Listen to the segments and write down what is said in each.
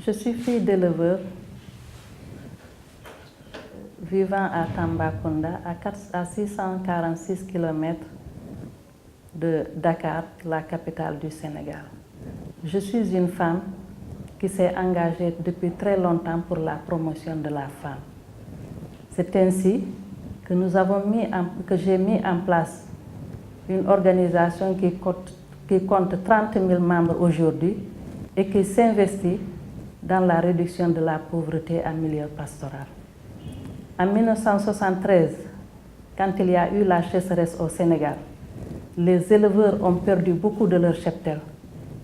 Je suis fille d'éleveur vivant à Tambacounda, à 646 km de Dakar, la capitale du Sénégal. Je suis une femme qui s'est engagée depuis très longtemps pour la promotion de la femme. C'est ainsi que j'ai mis en place une organisation qui compte 30 000 membres aujourd'hui et qui s'investit dans la réduction de la pauvreté en milieu pastoral. En 1973, quand il y a eu la sécheresse au Sénégal, les éleveurs ont perdu beaucoup de leur cheptel.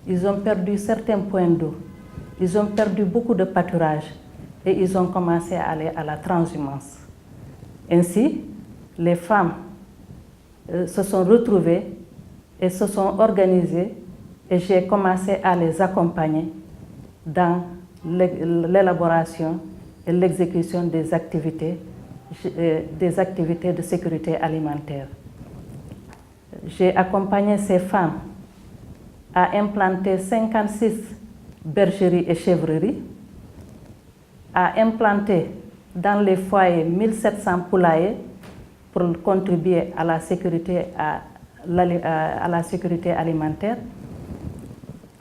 Ils ont perdu certains points d'eau. Ils ont perdu beaucoup de pâturage et ils ont commencé à aller à la transhumance. Ainsi, les femmes se sont retrouvées et se sont organisées et j'ai commencé à les accompagner dans l'élaboration et l'exécution des activités de sécurité alimentaire. J'ai accompagné ces femmes à implanter 56 bergeries et chèvreries, à implanter dans les foyers 1700 poulaillers pour contribuer à la sécurité alimentaire,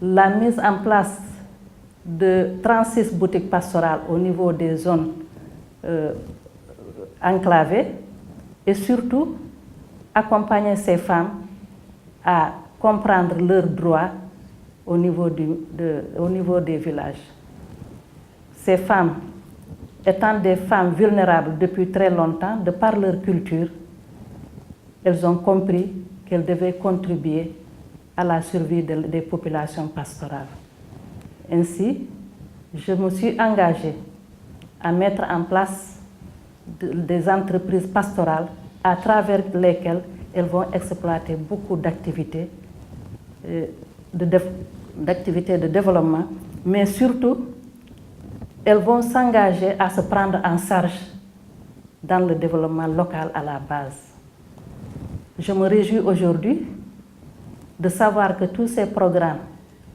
la mise en place de 36 boutiques pastorales au niveau des zones enclavées et surtout accompagner ces femmes à comprendre leurs droits au niveau des villages. Ces femmes, étant des femmes vulnérables depuis très longtemps, de par leur culture, elles ont compris qu'elles devaient contribuer à la survie des populations pastorales. Ainsi, je me suis engagée à mettre en place des entreprises pastorales à travers lesquelles elles vont exploiter beaucoup d'activités de développement, mais surtout, elles vont s'engager à se prendre en charge dans le développement local à la base. Je me réjouis aujourd'hui de savoir que tous ces programmes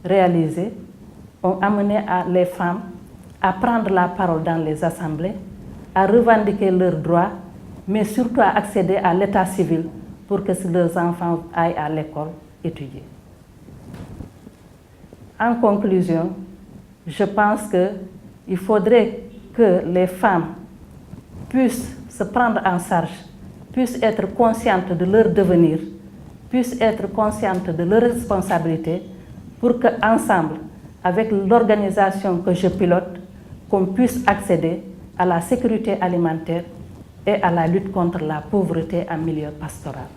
réalisés ont amené les femmes à prendre la parole dans les assemblées, à revendiquer leurs droits, mais surtout à accéder à l'état civil pour que leurs enfants aillent à l'école étudier. En conclusion, je pense qu'il faudrait que les femmes puissent se prendre en charge, puissent être conscientes de leur devenir, puissent être conscientes de leurs responsabilités pour qu'ensemble, avec l'organisation que je pilote, qu'on puisse accéder à la sécurité alimentaire et à la lutte contre la pauvreté en milieu pastoral.